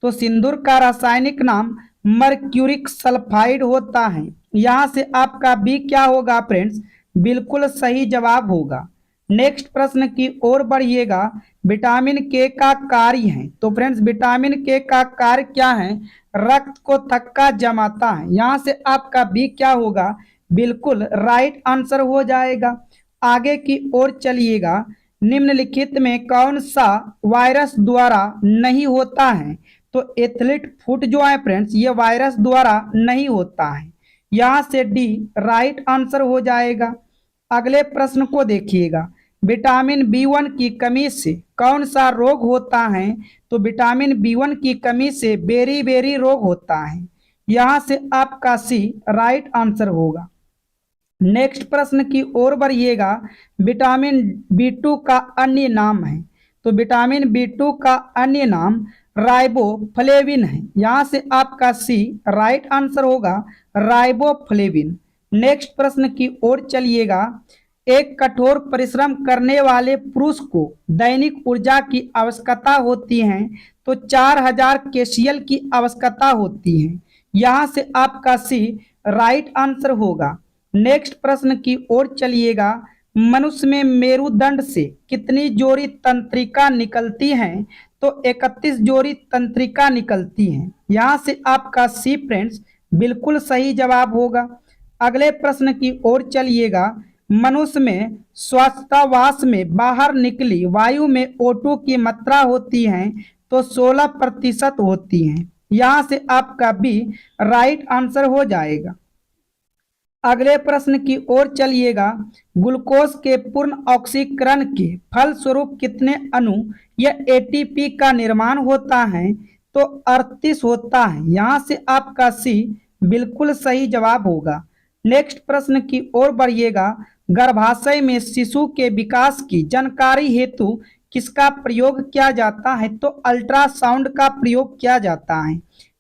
तो सिंदूर का रासायनिक नाम मर्क्यूरिक सल्फाइड होता है। यहाँ से आपका बी क्या होगा फ्रेंड्स? बिल्कुल सही जवाब होगा। नेक्स्ट प्रश्न की ओर बढ़िएगा। विटामिन के का कार्य है? तो फ्रेंड्स विटामिन के का कार्य क्या है? रक्त को थक्का जमाता है। यहाँ से आपका बी क्या होगा? बिल्कुल राइट आंसर हो जाएगा। आगे की ओर चलिएगा। निम्नलिखित में कौन सा वायरस द्वारा नहीं होता है? तो एथलीट फुट जो है फ्रेंड्स ये वायरस द्वारा नहीं होता है। यहाँ से डी राइट आंसर हो जाएगा। अगले प्रश्न को देखिएगा। विटामिन बी1 की कमी से कौन सा रोग होता है? तो विटामिन बी1 की कमी से बेरी रोग होता है। यहाँ से आपका सी राइट आंसर होगा। नेक्स्ट प्रश्न की ओर बढ़िएगा। विटामिन बी2 का अन्य नाम है? तो विटामिन बी2 का अन्य नाम राइबोफ्लेविन है। यहाँ से आपका सी राइट आंसर होगा, राइबोफ्लेविन। नेक्स्ट प्रश्न की ओर चलिएगा। एक कठोर परिश्रम करने वाले पुरुष को दैनिक ऊर्जा की आवश्यकता होती है तो 4000 कैलोरी की आवश्यकता होती है। यहाँ से आपका सी राइट आंसर होगा। नेक्स्ट प्रश्न की ओर चलिएगा। मनुष्य में मेरुदंड से कितनी जोड़ी तंत्रिका निकलती हैं? तो 31 जोड़ी तंत्रिका निकलती हैं। यहाँ से आपका सी फ्रेंड्स बिल्कुल सही जवाब होगा। अगले प्रश्न की ओर चलिएगा। मनुष्य में श्वासोच्छ्वास में बाहर निकली वायु में O2 की मात्रा होती है तो 16% होती है। यहाँ से आपका बी राइट आंसर हो जाएगा। अगले प्रश्न की ओर चलिएगा। ग्लूकोज के पूर्ण ऑक्सीकरण के फलस्वरूप कितने अणु या एटीपी का निर्माण होता है? तो 38 होता है। यहाँ से आपका सी बिल्कुल सही जवाब होगा। नेक्स्ट प्रश्न की ओर बढ़िएगा। गर्भाशय में शिशु के विकास की जानकारी हेतु किसका प्रयोग किया जाता है? तो अल्ट्रासाउंड का प्रयोग किया जाता है।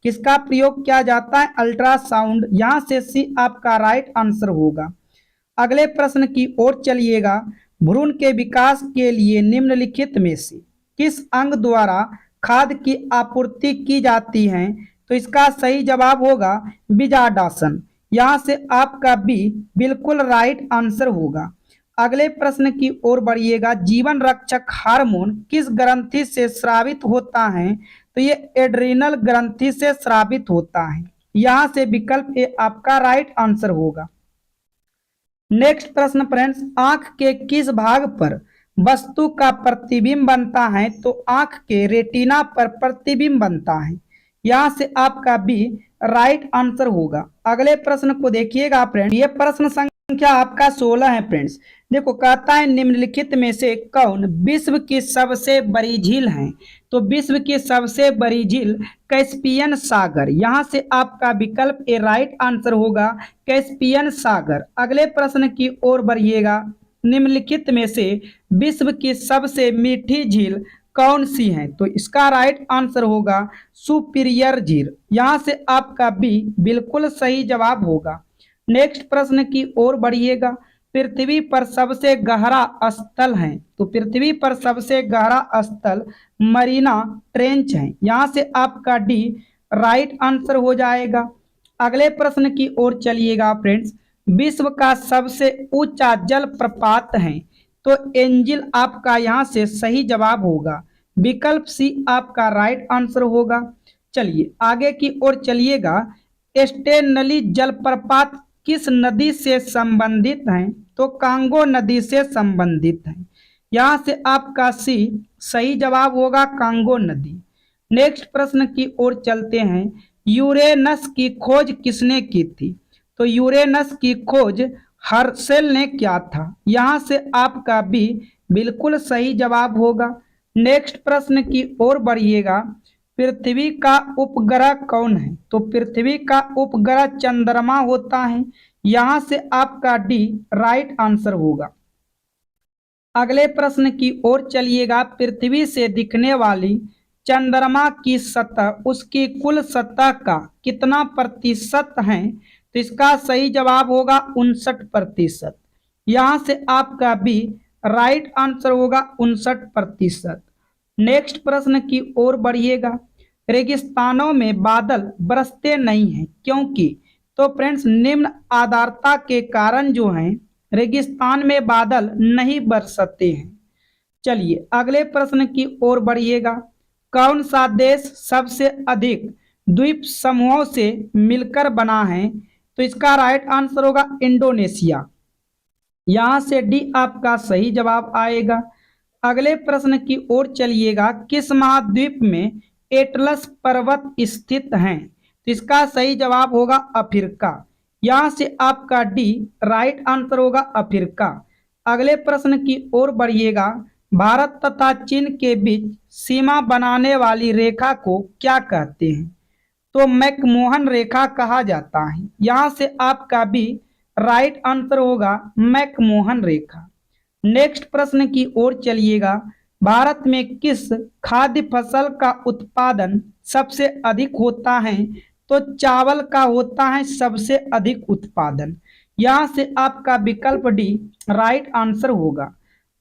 किसका प्रयोग किया जाता है? अल्ट्रासाउंड। यहाँ से सी आपका राइट आंसर होगा। अगले प्रश्न की ओर चलिएगा। भ्रूण के विकास के लिए निम्नलिखित में से किस अंग द्वारा खाद्य की आपूर्ति की जाती है? तो इसका सही जवाब होगा बीजांडासन। यहाँ से आपका बी बिल्कुल राइट आंसर होगा। अगले प्रश्न की ओर बढ़िएगा। जीवन रक्षक हार्मोन किस ग्रंथि से स्रावित होता है? तो ये एड्रिनल ग्रंथि से स्रावित होता है। यहाँ से विकल्प ए आपका राइट आंसर होगा। नेक्स्ट प्रश्न फ्रेंड्स, आंख के किस भाग पर वस्तु का प्रतिबिंब बनता है? तो आंख के रेटिना पर प्रतिबिंब बनता है। यहाँ से आपका बी राइट आंसर होगा। अगले प्रश्न को देखिएगा फ्रेंड्स, ये प्रश्न संख्या आपका 16 है फ्रेंड्स। देखो कहता है निम्नलिखित में से कौन विश्व की सबसे बड़ी झील है? तो विश्व की सबसे बड़ी झील कैस्पियन सागर। यहाँ से आपका विकल्प ए राइट आंसर होगा, कैस्पियन सागर। अगले प्रश्न की ओर बढ़िएगा। निम्नलिखित में से विश्व की सबसे मीठी झील कौन सी है? तो इसका राइट आंसर होगा सुपीरियर झील। यहाँ से आपका बी बिल्कुल सही जवाब होगा। नेक्स्ट प्रश्न की ओर बढ़िएगा। पृथ्वी पर सबसे गहरा स्थल है? तो पृथ्वी पर सबसे गहरा स्थल मरीना ट्रेंच है। यहाँ से आपका डी राइट आंसर हो जाएगा। अगले प्रश्न की ओर चलिएगा फ्रेंड्स। विश्व का सबसे ऊंचा जल प्रपात है? तो एंजिल आपका यहाँ से सही जवाब होगा। विकल्प सी आपका राइट आंसर होगा। चलिए आगे की ओर चलिएगा। स्टेनली जलप्रपात किस नदी से संबंधित है? तो कांगो नदी से संबंधित है। यहाँ से आपका सी सही जवाब होगा, कांगो नदी। नेक्स्ट प्रश्न की ओर चलते हैं। यूरेनस की खोज किसने की थी? तो यूरेनस की खोज हर्शेल ने किया था। यहाँ से आपका बी बिल्कुल सही जवाब होगा। नेक्स्ट प्रश्न की ओर बढ़िएगा। पृथ्वी का उपग्रह कौन है? तो पृथ्वी का उपग्रह चंद्रमा होता है। यहाँ से आपका डी राइट आंसर होगा। अगले प्रश्न की ओर चलिएगा। पृथ्वी से दिखने वाली चंद्रमा की सतह उसकी कुल सतह का कितना प्रतिशत है? तो इसका सही जवाब होगा 59%। यहाँ से आपका बी राइट आंसर होगा 59%। नेक्स्ट प्रश्न की ओर बढ़िएगा। रेगिस्तानों में बादल बरसते नहीं हैं क्योंकि? तो फ्रेंड्स निम्न आर्द्रता के कारण जो हैं रेगिस्तान में बादल नहीं बरसते हैं। चलिए अगले प्रश्न की ओर बढ़िएगा। कौन सा देश सबसे अधिक द्वीप समूहों से मिलकर बना है? तो इसका राइट आंसर होगा इंडोनेशिया। यहाँ से डी आपका सही जवाब आएगा। अगले प्रश्न की ओर चलिएगा। किस महाद्वीप में एटलस पर्वत स्थित हैं? तो इसका सही जवाब होगा अफ्रीका। यहाँ से आपका डी राइट आंसर होगा अफ्रीका। अगले प्रश्न की ओर बढ़िएगा। भारत तथा चीन के बीच सीमा बनाने वाली रेखा को क्या कहते हैं? तो मैकमोहन रेखा कहा जाता है। यहाँ से आपका भी राइट आंसर होगा मैकमोहन रेखा। नेक्स्ट प्रश्न की ओर चलिएगा। भारत में किस खाद्य फसल का उत्पादन सबसे अधिक होता है? तो चावल का होता है सबसे अधिक उत्पादन। यहाँ से आपका विकल्प डी राइट आंसर होगा।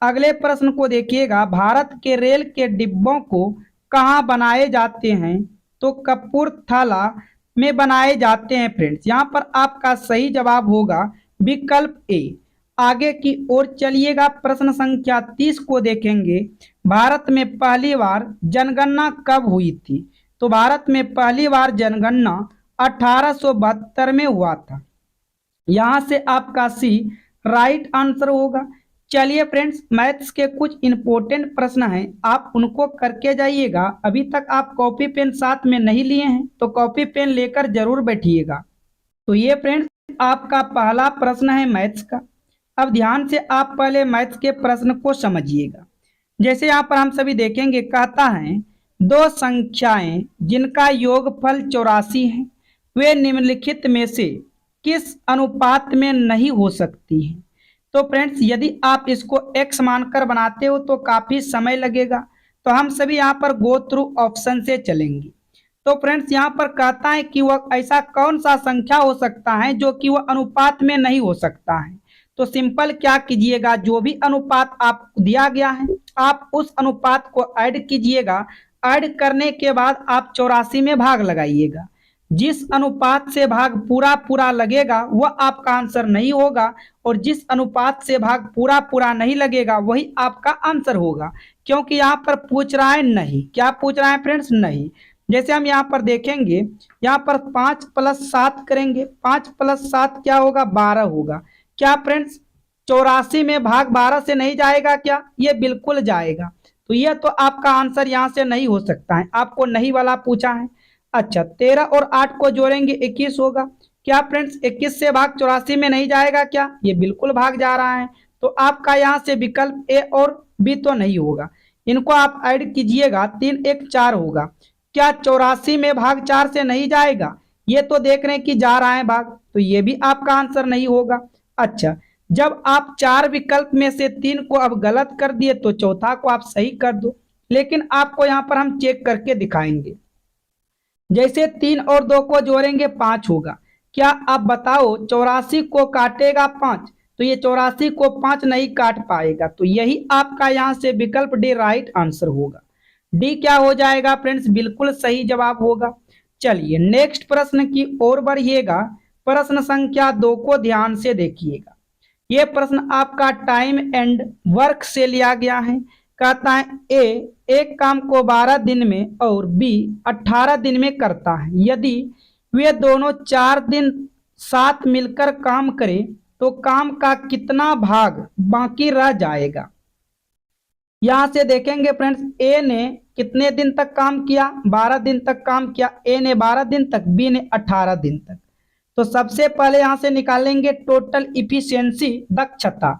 अगले प्रश्न को देखिएगा। भारत के रेल के डिब्बों को कहाँ बनाए जाते हैं? तो कपूरथला में बनाए जाते हैं फ्रेंड्स। यहाँ पर आपका सही जवाब होगा विकल्प ए। आगे की ओर चलिएगा। प्रश्न संख्या 30 को देखेंगे। भारत में पहली बार जनगणना कब हुई थी? तो भारत में पहली बार जनगणना 1872 में हुआ था। यहाँ से आपका सी राइट आंसर होगा। चलिए फ्रेंड्स, मैथ्स के कुछ इंपॉर्टेंट प्रश्न हैं, आप उनको करके जाइएगा। अभी तक आप कॉपी पेन साथ में नहीं लिए हैं तो कॉपी पेन लेकर जरूर बैठिएगा। तो ये फ्रेंड्स आपका पहला प्रश्न है मैथ्स का। अब ध्यान से आप पहले मैथ्स के प्रश्न को समझिएगा। जैसे यहाँ पर हम सभी देखेंगे, कहता है दो संख्याएं जिनका योगफल 84 है वे निम्नलिखित में से किस अनुपात में नहीं हो सकती हैं। तो फ्रेंड्स यदि आप इसको x मानकर बनाते हो तो काफी समय लगेगा, तो हम सभी यहाँ पर गो थ्रू ऑप्शन से चलेंगे। तो फ्रेंड्स यहाँ पर कहता है कि वह ऐसा कौन सा संख्या हो सकता है जो कि वह अनुपात में नहीं हो सकता है। तो सिंपल क्या कीजिएगा, जो भी अनुपात आपको दिया गया है आप उस अनुपात को ऐड कीजिएगा। ऐड करने के बाद आप 84 में भाग लगाइएगा। जिस अनुपात से भाग पूरा पूरा लगेगा वह आपका आंसर नहीं होगा, और जिस अनुपात से भाग पूरा पूरा नहीं लगेगा वही आपका आंसर होगा, क्योंकि यहाँ पर पूछ रहा है नहीं। क्या पूछ रहा है फ्रेंड्स? नहीं। जैसे हम यहाँ पर देखेंगे, यहाँ पर 5 + 7 करेंगे, 5 + 7 क्या होगा? 12 होगा। क्या फ्रेंड्स 84 में भाग 12 से नहीं जाएगा क्या? ये बिल्कुल जाएगा। तो यह तो आपका आंसर यहाँ से नहीं हो सकता है, आपको नहीं वाला पूछा है। अच्छा, 13 और 8 को जोड़ेंगे 21 होगा। क्या फ्रेंड्स 21 से भाग 84 में नहीं जाएगा क्या? ये बिल्कुल भाग जा रहा है। तो आपका यहाँ से विकल्प ए और बी तो नहीं होगा। इनको आप ऐड कीजिएगा, 3 × 1 = 4 होगा। क्या 84 में भाग 4 से नहीं जाएगा? ये तो देख रहे हैं कि जा रहा है भाग, तो ये भी आपका आंसर नहीं होगा। अच्छा, जब आप 4 विकल्प में से 3 को अब गलत कर दिए तो चौथा को आप सही कर दो, लेकिन आपको यहाँ पर हम चेक करके दिखाएंगे। जैसे 3 और 2 को जोड़ेंगे 5 होगा। क्या आप बताओ 84 को काटेगा 5? तो ये 84 को 5 नहीं काट पाएगा, तो यही आपका यहाँ से विकल्प डी राइट आंसर होगा। डी क्या हो जाएगा फ्रेंड्स? बिल्कुल सही जवाब होगा। चलिए नेक्स्ट प्रश्न की ओर बढ़िएगा। प्रश्न संख्या 2 को ध्यान से देखिएगा। यह प्रश्न आपका टाइम एंड वर्क से लिया गया है। कहता है ए एक काम को 12 दिन में और बी 18 दिन में करता है। यदि वे दोनों 4 दिन साथ मिलकर काम करें तो काम का कितना भाग बाकी रह जाएगा। यहां से देखेंगे फ्रेंड्स, ए ने कितने दिन तक काम किया? 12 दिन तक काम किया। ए ने 12 दिन तक, बी ने 18 दिन तक। तो सबसे पहले यहां से निकालेंगे टोटल इफिशियंसी, दक्षता।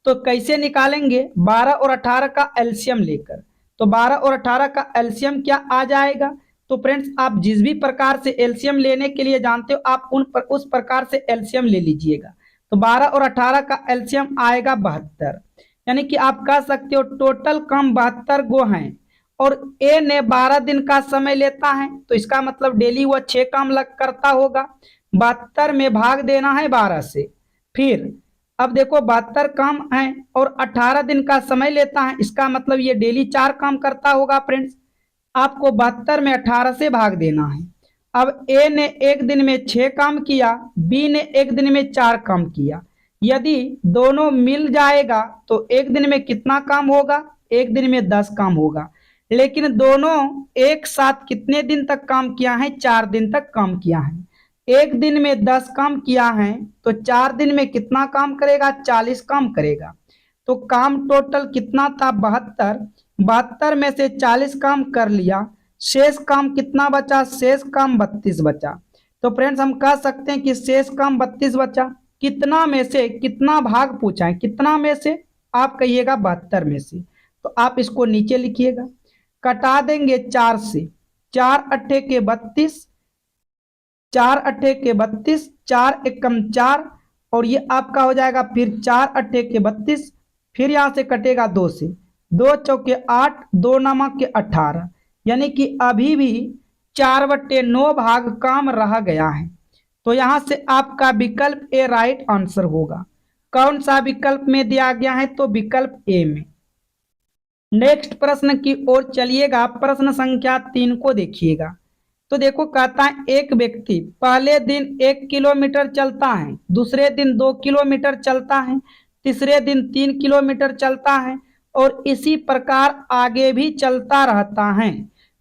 तो कैसे निकालेंगे? 12 और 18 का एलसीएम लेकर। तो 12 और 18 का एलसीएम क्या आ जाएगा? तो फ्रेंड्स आप जिस भी प्रकार से एलसीएम लेने के लिए जानते हो आप उस प्रकार से एलसीएम ले लीजिएगा। तो 12 और 18 का एलसीएम आएगा 72। यानी कि आप कह सकते हो टोटल काम 72 गो हैं, और ए ने 12 दिन का समय लेता है, तो इसका मतलब डेली वह 6 काम लग करता होगा। 72 में भाग देना है 12 से। फिर अब देखो 72 काम है और 18 दिन का समय लेता है, इसका मतलब ये डेली 4 काम करता होगा। फ्रेंड्स आपको 72 में 18 से भाग देना है। अब ए ने एक दिन में 6 काम किया, बी ने एक दिन में 4 काम किया। यदि दोनों मिल जाएगा तो एक दिन में कितना काम होगा? एक दिन में 10 काम होगा। लेकिन दोनों एक साथ कितने दिन तक काम किया है? 4 दिन तक काम किया है। एक दिन में 10 काम किया है तो 4 दिन में कितना काम करेगा? 40 काम करेगा। तो काम टोटल कितना था? 72। 72 में से 40 काम कर लिया, शेष काम कितना बचा? शेष काम 32 बचा। तो फ्रेंड्स हम कह सकते हैं कि शेष काम 32 बचा। कितना में से कितना भाग पूछा है? कितना में से? आप कहिएगा 72 में से। तो आप इसको नीचे लिखिएगा, कटा देंगे 4 से। 4 अट्ठे के 32, 4 अट्ठे के 32, 4 एकम 4, और ये आपका हो जाएगा फिर 4 अट्ठे के 32। फिर यहाँ से कटेगा 2 से, 2 चौके 8, 2 नमक के 18। यानी कि अभी भी 4/9 भाग काम रह गया है। तो यहाँ से आपका विकल्प ए राइट आंसर होगा। कौन सा विकल्प में दिया गया है? तो विकल्प ए में। नेक्स्ट प्रश्न की ओर चलिएगा। प्रश्न संख्या 3 को देखिएगा। तो देखो कहता है एक व्यक्ति पहले दिन 1 किलोमीटर चलता है, दूसरे दिन 2 किलोमीटर चलता है, तीसरे दिन 3 किलोमीटर चलता है और इसी प्रकार आगे भी चलता रहता है।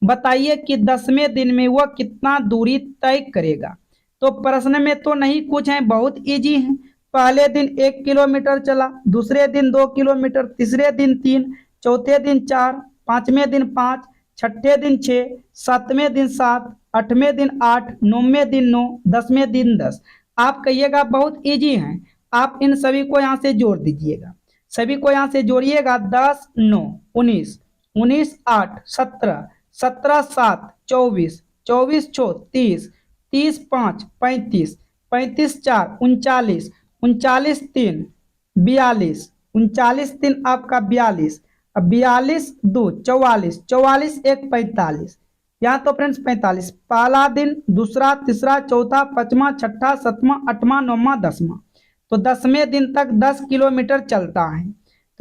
बताइए कि 10वें दिन में वह कितना दूरी तय करेगा। तो प्रश्न में तो नहीं कुछ है, बहुत इजी है। पहले दिन 1 किलोमीटर चला, दूसरे दिन 2 किलोमीटर, तीसरे दिन 3, चौथे दिन 4, पांचवें दिन 5, छठे दिन 6, 7वें दिन 7, 8वें दिन 8, 9वें दिन 9, 10वें दिन 10। आप कहिएगा बहुत इजी है। आप इन सभी को यहाँ से जोड़ दीजिएगा, सभी को यहाँ से जोड़िएगा। 10 9 19, 19 8 17, 17 7 24, 24 6 30, 30 5 35, 35 4 39, 39 3 42, 39 3 आपका 42, अब 42 2 44, 44 1 45। यहाँ तो फ्रेंड्स 45, पहला दिन, दूसरा, तीसरा, चौथा, पांचवा, छठा, सातवां, आठवां, नौवां, 10वां। तो 10वें दिन तक 10 किलोमीटर चलता है।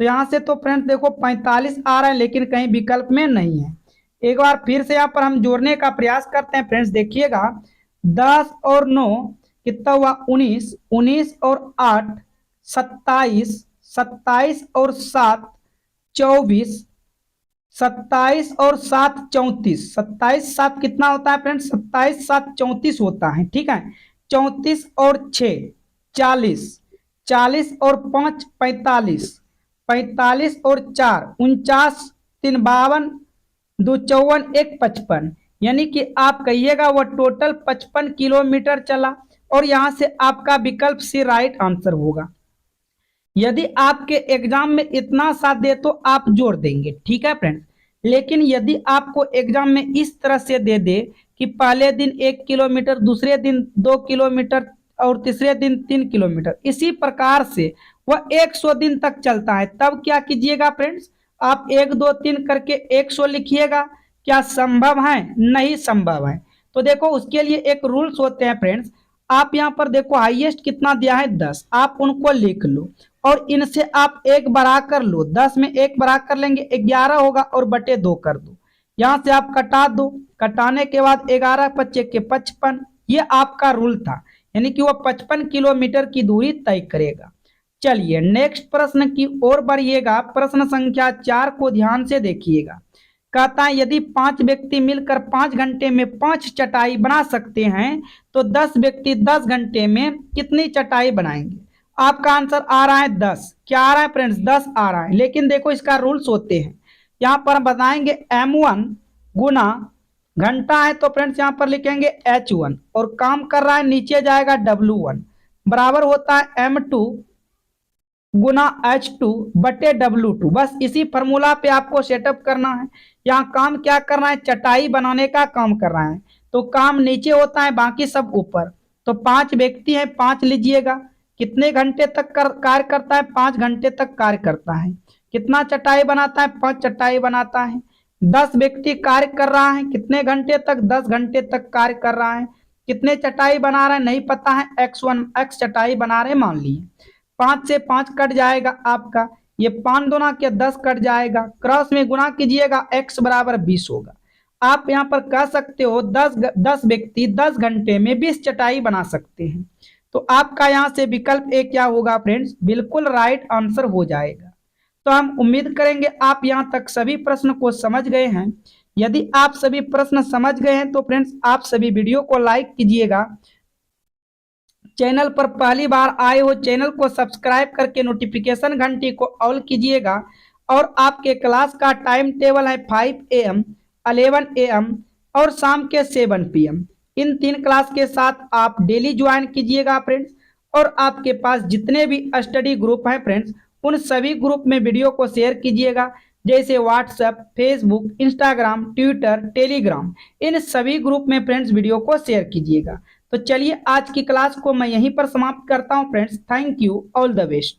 तो यहाँ से तो फ्रेंड्स देखो 45 आ रहा है, लेकिन कहीं विकल्प में नहीं है। एक बार फिर से यहाँ पर हम जोड़ने का प्रयास करते हैं फ्रेंड्स, देखिएगा 10 और 9 कितना हुआ 19, 19 और 8 27, 27 और 7 24, 27 और 7 34, 27 7 कितना होता है फ्रेंड्स, 27 7 34 होता है, ठीक है। 34 और 6 40, 40 और 5 45, 45 और 4 49, 3 52, 2 54, 1 55। यानी कि आप कहिएगा वह टोटल 55 किलोमीटर चला, और यहां से आपका विकल्प सी राइट आंसर होगा। यदि आपके एग्जाम में इतना साथ दे तो आप जोड़ देंगे, ठीक है फ्रेंड्स। लेकिन यदि आपको एग्जाम में इस तरह से दे दे कि पहले दिन 1 किलोमीटर, दूसरे दिन 2 किलोमीटर और तीसरे दिन 3 किलोमीटर, इसी प्रकार से वह 100 दिन तक चलता है, तब क्या कीजिएगा फ्रेंड्स, आप 1 2 3 करके 100 लिखिएगा। क्या संभव है? नहीं संभव है। तो देखो उसके लिए एक रूल्स होते हैं फ्रेंड्स। आप यहाँ पर देखो हाईएस्ट कितना दिया है 10, आप उनको लिख लो और इनसे आप 1 बढ़ा कर लो, 10 में 1 बढ़ा कर लेंगे 11 होगा और बटे 2 कर दो। यहाँ से आप कटा दो, कटाने के बाद 11 25 के 55, ये आपका रूल था, यानी कि वो 55 किलोमीटर की दूरी तय करेगा। चलिए नेक्स्ट प्रश्न की ओर बढ़िएगा। प्रश्न संख्या 4 को ध्यान से देखिएगा। कहता है यदि 5 व्यक्ति मिलकर 5 घंटे में 5 चटाई बना सकते हैं तो 10 व्यक्ति 10 घंटे में कितनी चटाई बनाएंगे। आपका आंसर आ रहा है 10। क्या आ रहा है फ्रेंड्स? 10 आ रहा है। लेकिन देखो इसका रूल्स होते हैं, यहाँ पर हम बताएंगे M1 गुना घंटा है तो फ्रेंड्स यहाँ पर लिखेंगे H1, और काम कर रहा है नीचे जाएगा W1 बराबर होता है M2 गुना H2 बटे W2। बस इसी फॉर्मूला पे आपको सेटअप करना है। यहाँ काम क्या कर रहा है? चटाई बनाने का काम कर रहा है, तो काम नीचे होता है, बाकी सब ऊपर। तो 5 व्यक्ति हैं, 5 लीजिएगा। कितने घंटे तक कार्य करता है? 5 घंटे तक कार्य करता है। कितना चटाई बनाता है? 5 चटाई बनाता है। 10 व्यक्ति कार्य कर रहा है, कितने घंटे तक? 10 घंटे तक कार्य कर रहा है। कितने चटाई बना रहा है नहीं पता है, x चटाई बना रहे मान लिए। 5 से 5 कट जाएगा आपका, ये 5 दूना के 10 कट जाएगा, क्रॉस में गुना कीजिएगा, x बराबर 20 होगा। आप यहाँ पर कह सकते हो 10 व्यक्ति 10 घंटे में 20 चटाई बना सकते हैं। तो आपका यहाँ से विकल्प ए क्या होगा फ्रेंड्स? बिल्कुल राइट आंसर हो जाएगा। तो हम उम्मीद करेंगे आप यहाँ तक सभी प्रश्न को समझ गए हैं। यदि आप सभी प्रश्न समझ गए हैं तो फ्रेंड्स आप सभी वीडियो को लाइक कीजिएगा। चैनल पर पहली बार आए हो चैनल को सब्सक्राइब करके नोटिफिकेशन घंटी को ऑल कीजिएगा। और आपके क्लास का टाइम टेबल है 5 AM, 11 AM और शाम के 7 PM। इन 3 क्लास के साथ आप डेली ज्वाइन कीजिएगा फ्रेंड्स। और आपके पास जितने भी स्टडी ग्रुप हैं फ्रेंड्स, उन सभी ग्रुप में वीडियो को शेयर कीजिएगा, जैसे WhatsApp, Facebook, Instagram, Twitter, Telegram, इन सभी ग्रुप में फ्रेंड्स वीडियो को शेयर कीजिएगा। तो चलिए आज की क्लास को मैं यहीं पर समाप्त करता हूं friends. Thank you, all the best.